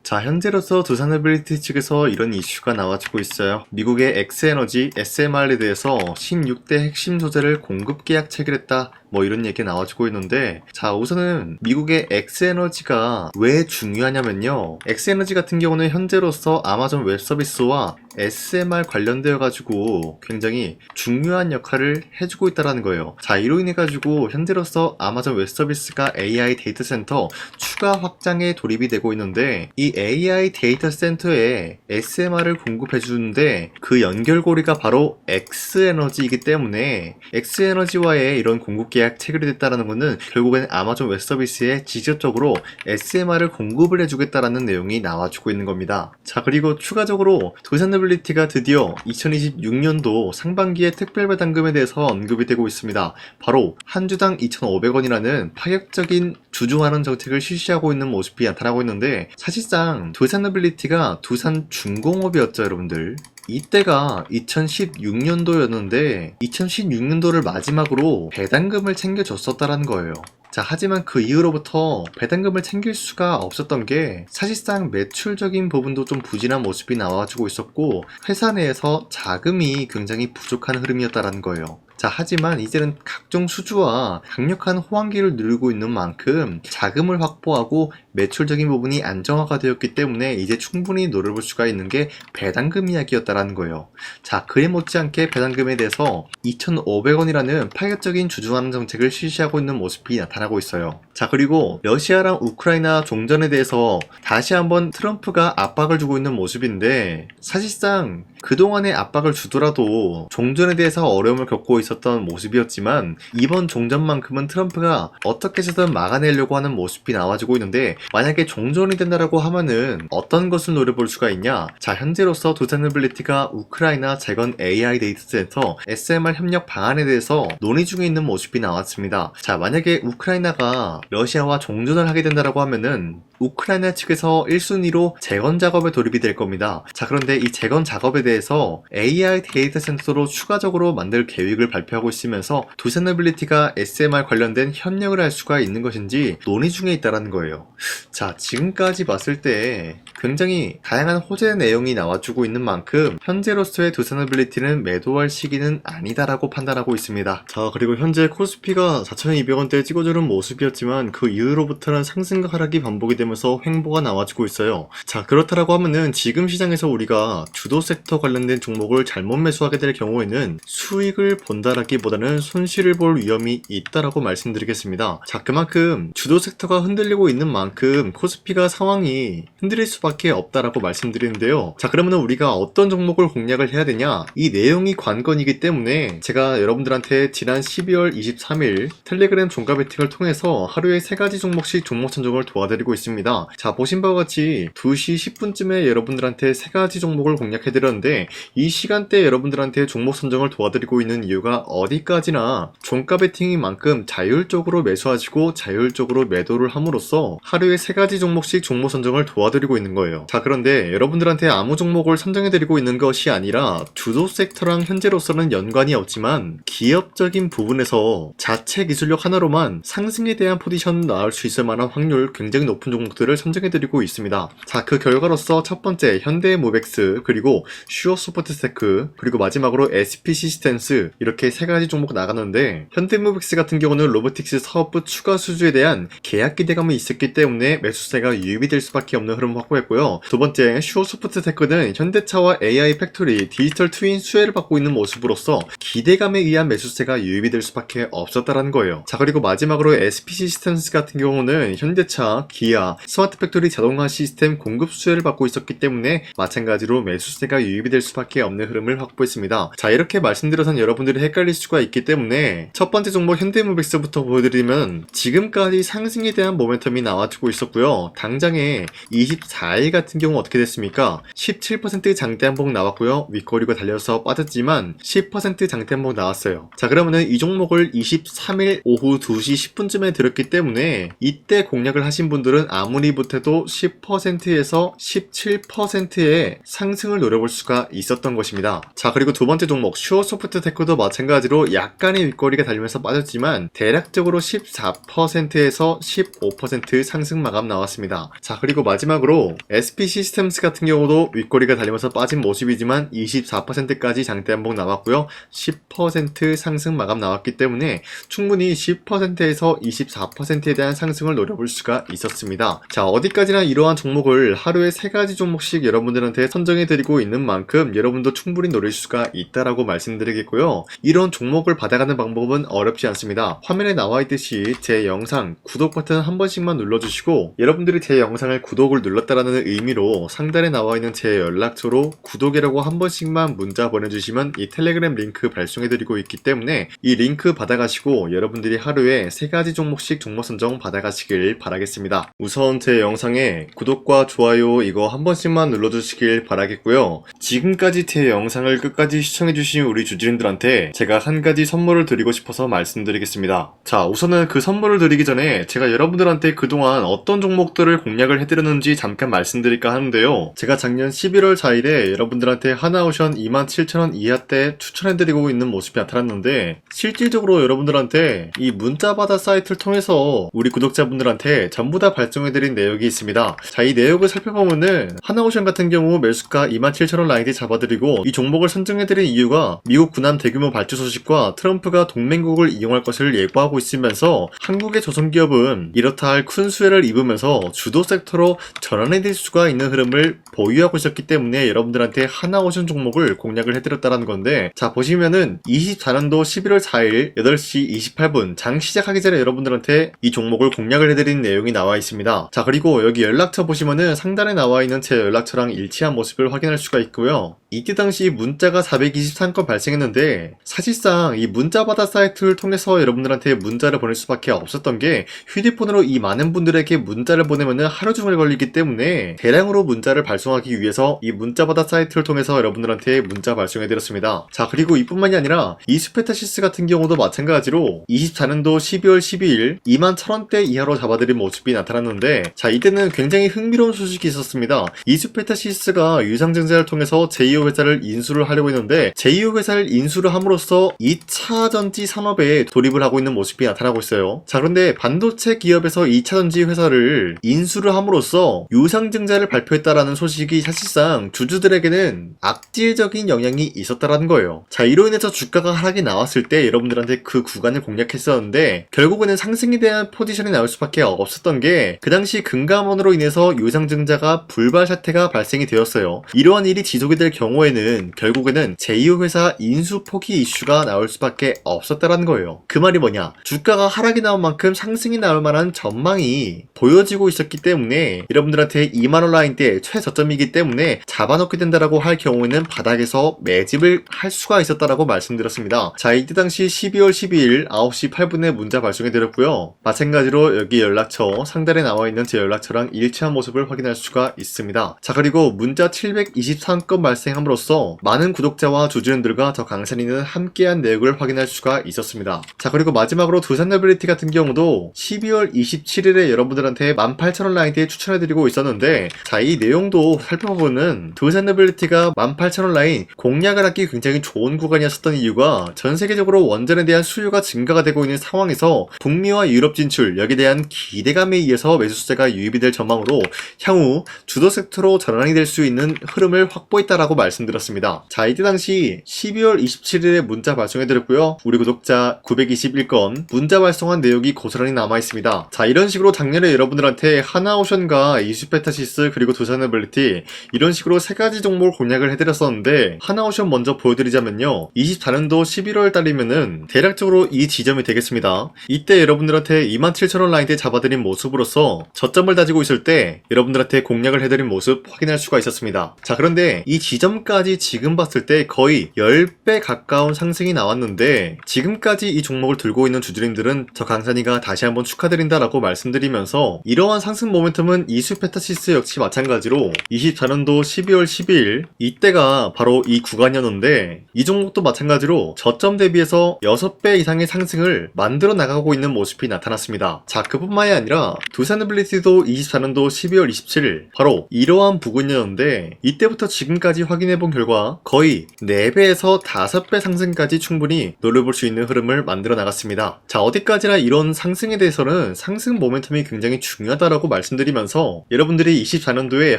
자, 현재로서 두산노빌리티 측에서 이런 이슈가 나와주고 있어요. 미국의 엑스에너지 SMR에 대해서 16대 핵심 소재를 공급 계약 체결했다. 뭐 이런 얘기 나와주고 있는데, 자, 우선은 미국의 엑스에너지가 왜 중요하냐면요. 엑스에너지 같은 경우는 현재로서 아마존 웹서비스와 SMR 관련되어 가지고 굉장히 중요한 역할을 해주고 있다는 거예요. 자, 이로 인해 가지고 현재로서 아마존 웹서비스가 AI 데이터 센터 추가 확장에 돌입이 되고 있는데, 이 AI 데이터 센터에 SMR을 공급해 주는데 그 연결고리가 바로 엑스에너지이기 때문에 엑스에너지와의 이런 공급 계약 체결이 됐다는 것은 결국엔 아마존 웹서비스에 직접적으로 SMR을 공급을 해주겠다라는 내용이 나와주고 있는 겁니다. 자, 그리고 추가적으로 두산노빌리티가 드디어 2026년도 상반기에 특별배당금에 대해서 언급이 되고 있습니다. 바로 한 주당 2,500원이라는 파격적인 주주환원 정책을 실시하고 있는 모습이 나타나고 있는데, 사실상 두산노빌리티가 두산중공업이었죠, 여러분들. 이때가 2016년도였는데 2016년도를 마지막으로 배당금을 챙겨줬었다라는 거예요. 자, 하지만 그 이후로부터 배당금을 챙길 수가 없었던 게 사실상 매출적인 부분도 좀 부진한 모습이 나와주고 있었고, 회사 내에서 자금이 굉장히 부족한 흐름이었다라는 거예요. 자, 하지만 이제는 각종 수주와 강력한 호황기를 누리고 있는 만큼 자금을 확보하고 매출적인 부분이 안정화가 되었기 때문에 이제 충분히 노려볼 수가 있는 게 배당금 이야기였다라는 거예요. 자, 그에 못지않게 배당금에 대해서 2,500원이라는 파격적인 주주환원 정책을 실시하고 있는 모습이 나타나고 있어요. 자, 그리고 러시아랑 우크라이나 종전에 대해서 다시 한번 트럼프가 압박을 주고 있는 모습인데, 사실상 그동안의 압박을 주더라도 종전에 대해서 어려움을 겪고 있었던 모습이었지만 이번 종전만큼은 트럼프가 어떻게 해서든 막아내려고 하는 모습이 나와주고 있는데, 만약에 종전이 된다라고 하면은 어떤 것을 노려볼 수가 있냐? 자, 현재로서 두산노빌리티가 우크라이나 재건 AI 데이터 센터 SMR 협력 방안에 대해서 논의 중에 있는 모습이 나왔습니다. 자, 만약에 우크라이나가 러시아와 종전을 하게 된다라고 하면은 우크라이나 측에서 1순위로 재건 작업에 돌입이 될 겁니다. 자, 그런데 이 재건 작업에 대해서 AI 데이터 센터로 추가적으로 만들 계획을 발표하고 있으면서 두산노빌리티가 SMR 관련된 협력을 할 수가 있는 것인지 논의 중에 있다는 거예요. 자, 지금까지 봤을 때 굉장히 다양한 호재 내용이 나와주고 있는 만큼 현재로서의 두산노빌리티는 매도할 시기는 아니다라고 판단하고 있습니다. 자, 그리고 현재 코스피가 4,200원대에 찍어주는 모습이었지만 그 이후로부터는 상승과 하락이 반복이 되면서 횡보가 나와주고 있어요. 자, 그렇다라고 하면은 지금 시장에서 우리가 주도 섹터 관련된 종목을 잘못 매수하게 될 경우에는 수익을 본다라기보다는 손실을 볼 위험이 있다라고 말씀드리겠습니다. 자, 그만큼 주도 섹터가 흔들리고 있는 만큼 코스피가 상황이 흔들릴 수밖에 없다라고 말씀드리는데요. 자, 그러면 우리가 어떤 종목을 공략을 해야 되냐? 이 내용이 관건이기 때문에 제가 여러분들한테 지난 12월 23일 텔레그램 종가 베팅을 통해서 하루에 3가지 종목씩 종목 선정을 도와드리고 있습니다. 자, 보신 바와 같이 2시 10분쯤에 여러분들한테 3가지 종목을 공략해드렸는데, 이 시간대에 여러분들한테 종목 선정을 도와드리고 있는 이유가 어디까지나 종가 베팅인 만큼 자율적으로 매수하시고 자율적으로 매도를 함으로써 하루에 3가지 종목씩 종목 선정을 도와드리고 있는 거예요. 자, 그런데 여러분들한테 아무 종목을 선정해드리고 있는 것이 아니라 주도 섹터랑 현재로서는 연관이 없지만 기업적인 부분에서 자체 기술력 하나로만 상승에 대한 포지션 나올 수 있을 만한 확률 굉장히 높은 종목들을 선정해드리고 있습니다. 자, 그 결과로서 첫 번째 현대모백스, 그리고 슈어소프트테크, 그리고 마지막으로 SP시스템스, 이렇게 3가지 종목 나가는데, 현대모백스 같은 경우는 로보틱스 사업부 추가 수주에 대한 계약 기대감이 있었기 때문에 매수세가 유입이 될 수밖에 없는 흐름을 확보했고요. 두 번째 슈어소프트테크는 현대차와 AI 팩토리, 디지털 트윈 수혜를 받고 있는 모습으로서 기대감에 의한 매수세가 유입이 될 수밖에 없었다라는 거예요. 자, 그리고 마지막으로 SP시스템스 같은 경우는 현대차, 기아, 스마트 팩토리 자동화 시스템 공급 수혜를 받고 있었기 때문에 마찬가지로 매수세가 유입이 될 수밖에 없는 흐름을 확보했습니다. 자, 이렇게 말씀드려선 여러분들이 헷갈릴 수가 있기 때문에 첫 번째 종목 현대모백스부터 보여드리면 지금까지 상승에 대한 모멘텀이 나와주고 있었고요. 당장에 24일 같은 경우 어떻게 됐습니까? 17% 장대 한봉 나왔고요. 윗꼬리가 달려서 빠졌지만 10% 장대 한봉 나왔어요. 자, 그러면은 이 종목을 23일 오후 2시 10분쯤에 들었기 때문에 이때 공략을 하신 분들은 아무리 못해도 10%에서 17%의 상승을 노려볼 수가 있었던 것입니다. 자, 그리고 두 번째 종목 슈어소프트테크도 마찬가지로 약간의 윗꼬리가 달리면서 빠졌지만 대략적으로 14%에서 15% 상승 마감 나왔습니다. 자, 그리고 마지막으로 SP 시스템스 같은 경우도 윗꼬리가 달리면서 빠진 모습이지만 24%까지 장대 한봉 나왔고요. 10% 상승 마감 나왔기 때문에 충분히 10%에서 24%에 대한 상승을 노려볼 수가 있었습니다. 자, 어디까지나 이러한 종목을 하루에 3가지 종목씩 여러분들한테 선정해드리고 있는 만큼 여러분도 충분히 노릴 수가 있다라고 말씀드리겠고요. 이런 종목을 받아가는 방법은 어렵지 않습니다. 화면에 나와 있듯이 제 영상 구독 버튼 한 번씩만 눌러주시고 여러분들이 제 영상을 구독을 눌렀다라는 의미로 상단에 나와 있는 제 연락처로 구독이라고 한 번씩만 문자 보내주시면 이 텔레그램 링크 발송해드리고 있기 때문에 이 링크 받아가시고 여러분들이 하루에 3가지 종목씩 종목 선정 받아가시길 바라겠습니다. 우선 제 영상에 구독과 좋아요 이거 한 번씩만 눌러주시길 바라겠고요. 지금까지 제 영상을 끝까지 시청해주신 우리 주주님들한테 제가 한 가지 선물을 드리고 싶어서 말씀드리겠습니다. 자, 우선은 그 선물을 드리기 전에 제가 여러분들한테 그동안 어떤 종목들을 공략을 해드렸는지 잠깐 말씀드릴까 하는데요. 제가 작년 11월 4일에 여러분들한테 하나오션 27,000원 이하대 추천해드리고 있는 모습이 나타났는데 실질적으로 여러분들한테 이 문자바다 사이트를 통해서 우리 구독자분들한테 전부 다 발송해드린 내역이 있습니다. 자, 이 내역을 살펴보면은 하나오션 같은 경우 매수가 27,000원 라인에 잡아드리고 이 종목을 선정해드린 이유가 미국 군함 대규모 발주 소식과 트럼프가 동맹국을 이용할 것을 예고하고 있으면서 한국의 조선기업은 이렇다 할 큰 수혜를 입으면서 주도 섹터로 전환해질 수가 있는 흐름을 보유하고 있었기 때문에 여러분들한테 하나오션 종목을 공략을 해드렸다는 건데, 자, 보시면은 24년도 11월 4일 8시 28분 장 시작하기 전에 여러분들한테 이 종목을 공략을 해드린 내용이 나와 있습니다. 자, 그리고 여기 연락처 보시면은 상단에 나와 있는 제 연락처랑 일치한 모습을 확인할 수가 있고요. 이때 당시 문자가 423건 발생했는데 사실상 이 문자바다 사이트를 통해서 여러분들한테 문자를 보낼 수밖에 없었던 게 휴대폰으로 이 많은 분들에게 문자를 보내면은 하루 종일 걸리기 때문에 대량으로 문자를 발송하기 위해서 이 문자바다 사이트를 통해서 여러분들한테 문자 발송해드렸습니다. 자, 그리고 이뿐만이 아니라 이수페타시스 같은 경우도 마찬가지로 24년도 12월 12일 21,000원대 이하로 잡아드린 모습이 나타났는데, 자, 이때는 굉장히 흥미로운 소식이 있었습니다. 이수페타시스가 유상증자를 통해서 제2호 회사를 인수를 하려고 했는데 제2호 회사를 인수를 함으로써 2차 전지 산업에 돌입을 하고 있는 모습이 나타나고 있어요. 자, 그런데 반도체 기업에서 2차 전지 회사를 인수를 함으로써 유상증자를 발표했다라는 소식이 사실상 주주들에게는 악질적인 영향이 있었다라는 거예요. 자, 이로 인해서 주가가 하락이 나왔을 때 여러분들한테 그 구간을 공략했었는데 결국에는 상승에 대한 포지션이 나올 수밖에 없었던 게 그 당시 금감원으로 인해서 유상증자가 불발 사태가 발생이 되었어요. 이러한 일이 지속이 될 경우에는 결국에는 제2호 회사 인수 포기 이슈가 나올 수밖에 없었다라는 거예요. 그 말이 뭐냐? 주가가 하락이 나온 만큼 상승이 나올 만한 전망이 보여지고 있었기 때문에 여러분들한테 2만원 라인대 최저점이기 때문에 잡아놓게 된다라고 할 경우에는 바닥에서 매집을 할 수가 있었다라고 말씀드렸습니다. 자, 이때 당시 12월 12일 9시 8분에 문자 발송해드렸고요. 마찬가지로 여기 연락처 상단에 나와 있는 제 연락처랑 일치한 모습을 확인할 수가 있습니다. 자, 그리고 문자 723건 발생함으로써 많은 구독자와 주주님들과 저 강산이는 함께한 내역을 확인할 수가 있었습니다. 자, 그리고 마지막으로 두산노빌리티 같은 경우도 12월 27일에 여러분들한테 18,000원 라인대에 추천해드리고 있었는데, 자, 이 내용도 살펴보면 두산노빌리티가 18,000원 라인 공략을 하기 굉장히 좋은 구간이었었던 이유가 전 세계적으로 원전에 대한 수요가 증가가 되고 있는 상황에서 북미와 유럽 진출 여기에 대한 기대감에 의해서 매수세가 유입이 될 전망으로 향후 주도 섹터로 전환이 될 수 있는 흐름을 확보했다라고 말씀드렸습니다. 자, 이때 당시 12월 27일에 문자 발송해드렸고요. 우리 구독자 921건 문자 발송한 내역이 고스란히 남아있습니다. 자, 이런 식으로 작년에 여러분들한테 하나오션과 이수페타시스 그리고 두산노빌리티 이런 식으로 3가지 종목을 공략을 해드렸었는데, 하나오션 먼저 보여드리자면요, 24년도 11월 달이면은 대략적으로 이 지점이 되겠습니다. 이때 여러분들한테 27,000원 라인대 잡아드린 모습으로서 저점을 다지고 있을 때 여러분들한테 공략을 해드린 모습 확인할 수가 있었습니다. 자, 그런데 이 지점까지 지금 봤을 때 거의 10배 가까운 상승이 나왔는데, 지금까지 이 종목을 들고 있는 주주님들은 저 강산이가 다시 한번 축하드린다라고 말씀드리면서 이러한 상승 모멘텀은 이수페타시스 역시 마찬가지로 24년도 12월 12일 이때가 바로 이 구간이었는데 이 종목도 마찬가지로 저점 대비해서 6배 이상의 상승을 만들어 나가고 있는 모습이 나타났습니다. 자, 그뿐만이 아니라 두산노빌리티 스테이너빌리티도 24년도 12월 27일 바로 이러한 부근이었는데 이때부터 지금까지 확인해본 결과 거의 4배에서 5배 상승까지 충분히 노려볼 수 있는 흐름을 만들어 나갔습니다. 자, 어디까지나 이런 상승에 대해서는 상승 모멘텀이 굉장히 중요하다라고 말씀드리면서 여러분들이 24년도에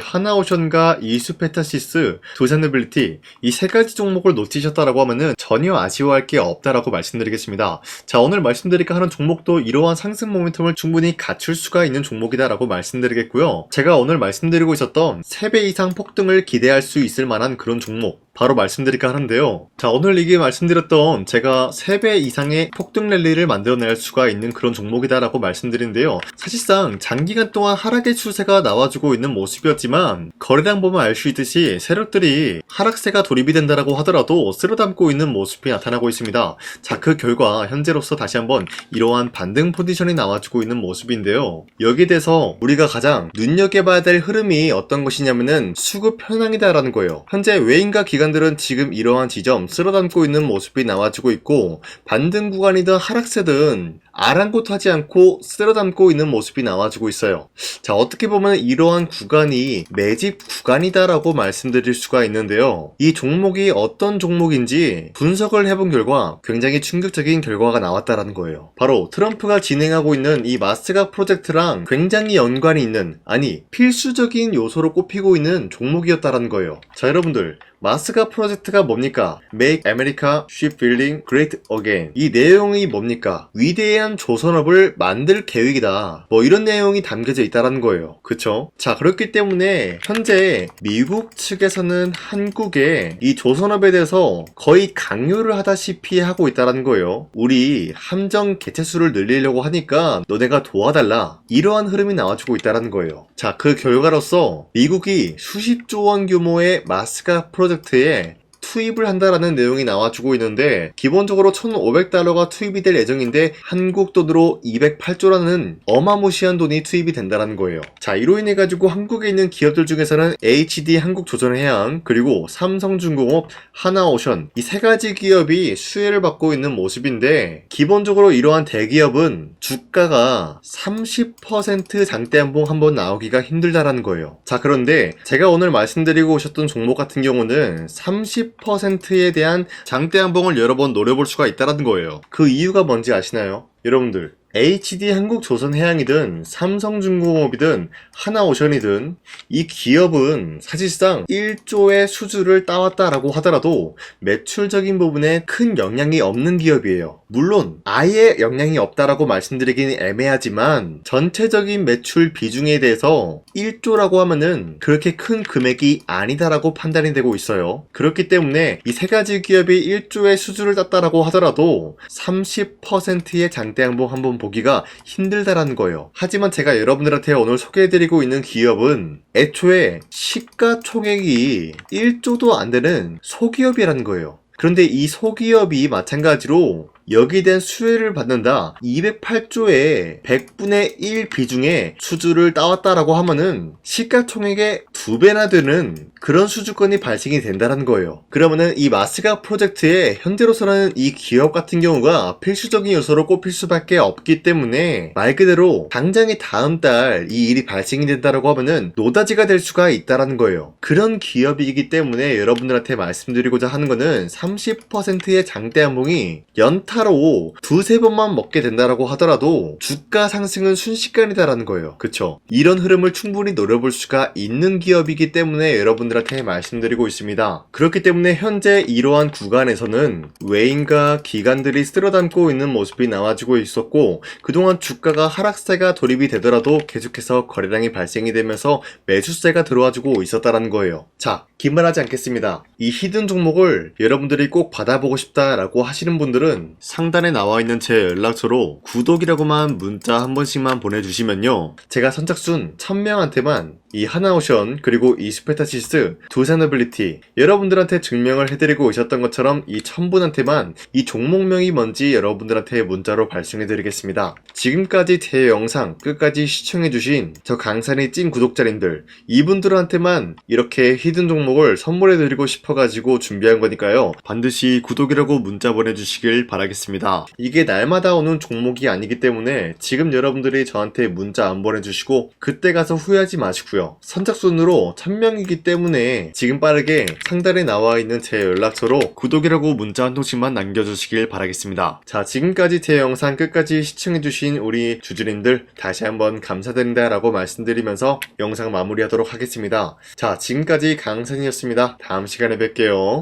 하나오션과 이수페타시스, 두산빌리티 이 3가지 종목을 놓치셨다라고 하면은 전혀 아쉬워할 게 없다라고 말씀드리겠습니다. 자, 오늘 말씀드릴까 하는 종목도 이러한 상승 모멘텀을 충분히 갖출 수가 있는 종목이다라고 말씀드리겠고요. 제가 오늘 말씀드리고 있었던 3배 이상 폭등을 기대할 수 있을 만한 그런 종목 바로 말씀드릴까 하는데요. 자, 오늘 이게 말씀드렸던 제가 3배 이상의 폭등 랠리를 만들어낼 수가 있는 그런 종목이다라고 말씀드리는데요. 사실상 장기간 동안 하락의 추세가 나와주고 있는 모습이었지만 거래량 보면 알 수 있듯이 세력들이 하락세가 돌입이 된다라고 하더라도 쓸어담고 있는 모습이 나타나고 있습니다. 자, 그 결과 현재로서 다시 한번 이러한 반등 포지션이 나와주고 있는 모습인데요. 여기에 대해서 우리가 가장 눈여겨봐야 될 흐름이 어떤 것이냐면은 수급 현황이다라는 거예요. 현재 외인과 기관들은 지금 이러한 지점 쓸어담고 있는 모습이 나와주고 있고 반등 구간이든 하락세든 아랑곳하지 않고 쓸어담고 있는 모습이 나와주고 있어요. 자, 어떻게 보면 이러한 구간이 매집 구간이다라고 말씀드릴 수가 있는데요. 이 종목이 어떤 종목인지 분석을 해본 결과 굉장히 충격적인 결과가 나왔다라는 거예요. 바로 트럼프가 진행하고 있는 이 마스가 프로젝트랑 굉장히 연관이 있는, 아니 필수적인 요소로 꼽히고 있는 종목이었다라는 거예요. 자, 여러분들 마스가 프로젝트가 뭡니까? Make America Shipbuilding Great Again. 이 내용이 뭡니까? 위대한 조선업을 만들 계획이다. 뭐 이런 내용이 담겨져 있다는 거예요. 그쵸? 자, 그렇기 때문에 현재 미국 측에서는 한국에 이 조선업에 대해서 거의 강요를 하다시피 하고 있다는 거예요. 우리 함정 개체수를 늘리려고 하니까 너네가 도와달라. 이러한 흐름이 나와주고 있다는 거예요. 자, 그 결과로서 미국이 수십조 원 규모의 마스가 프로젝트에 투입을 한다라는 내용이 나와주고 있는데 기본적으로 1,500달러가 투입이 될 예정인데 한국 돈으로 208조라는 어마무시한 돈이 투입이 된다는 거예요. 자, 이로 인해 가지고 한국에 있는 기업들 중에서는 HD 한국조선해양 그리고 삼성중공업, 하나오션 이 3가지 기업이 수혜를 받고 있는 모습인데 기본적으로 이러한 대기업은 주가가 30% 장대한봉 한번 나오기가 힘들다라는 거예요. 자, 그런데 제가 오늘 말씀드리고 오셨던 종목 같은 경우는 30%에 대한 장대한봉을 여러 번 노려볼 수가 있다는 거예요. 그 이유가 뭔지 아시나요? 여러분들 HD 한국조선해양이든 삼성중공업이든 하나오션이든 이 기업은 사실상 1조의 수주를 따왔다라고 하더라도 매출적인 부분에 큰 영향이 없는 기업이에요. 물론 아예 영향이 없다라고 말씀드리기는 애매하지만 전체적인 매출 비중에 대해서 1조라고 하면은 그렇게 큰 금액이 아니다라고 판단이 되고 있어요. 그렇기 때문에 이 3가지 기업이 1조의 수주를 땄다라고 하더라도 30%의 장대양봉 한번 보기가 힘들다라는 거예요. 하지만 제가 여러분들한테 오늘 소개해드리고 있는 기업은 애초에 시가총액이 1조도 안 되는 소기업이라는 거예요. 그런데 이 소기업이 마찬가지로 여기에 대한 수혜를 받는다 208조의 100분의 1 비중의 수주를 따왔다라고 하면은 시가총액의 2배나 되는 그런 수주권이 발생이 된다는 거예요. 그러면은 이 마스가 프로젝트에 현재로서는 이 기업 같은 경우가 필수적인 요소로 꼽힐 수밖에 없기 때문에 말 그대로 당장의 다음 달 이 일이 발생이 된다라고 하면은 노다지가 될 수가 있다라는 거예요. 그런 기업이기 때문에 여러분들한테 말씀드리고자 하는 거는 30%의 장대한봉이 연타로 2-3번만 먹게 된다라고 하더라도 주가 상승은 순식간이다라는 거예요. 그쵸? 이런 흐름을 충분히 노려볼 수가 있는 기업이기 때문에 여러분들한테 말씀드리고 있습니다. 그렇기 때문에 현재 이러한 구간에서는 외인과 기관들이 쓸어담고 있는 모습이 나와주고 있었고 그동안 주가가 하락세가 돌입이 되더라도 계속해서 거래량이 발생이 되면서 매수세가 들어와주고 있었다는 거예요. 자, 긴말하지 않겠습니다. 이 히든 종목을 여러분들이 꼭 받아보고 싶다라고 하시는 분들은 상단에 나와 있는 제 연락처로 구독이라고만 문자 한 번씩만 보내주시면요. 제가 선착순 1000명한테만 이 하나오션 그리고 이 스페타시스 두 산어빌리티 여러분들한테 증명을 해드리고 오셨던 것처럼 이 1000분한테만 이 종목명이 뭔지 여러분들한테 문자로 발송해드리겠습니다. 지금까지 제 영상 끝까지 시청해주신 저 강산의 찐 구독자님들 이분들한테만 이렇게 히든 종목을 선물해드리고 싶어가지고 준비한 거니까요. 반드시 구독이라고 문자 보내주시길 바라겠습니다. 이게 날마다 오는 종목이 아니기 때문에 지금 여러분들이 저한테 문자 안 보내주시고 그때 가서 후회하지 마시고요. 선착순으로 1000명이기 때문에 지금 빠르게 상단에 나와 있는 제 연락처로 구독이라고 문자 한 통씩만 남겨주시길 바라겠습니다. 자, 지금까지 제 영상 끝까지 시청해주신 우리 주주님들 다시 한번 감사드린다 라고 말씀드리면서 영상 마무리하도록 하겠습니다. 자, 지금까지 강산이었습니다. 다음 시간에 뵐게요.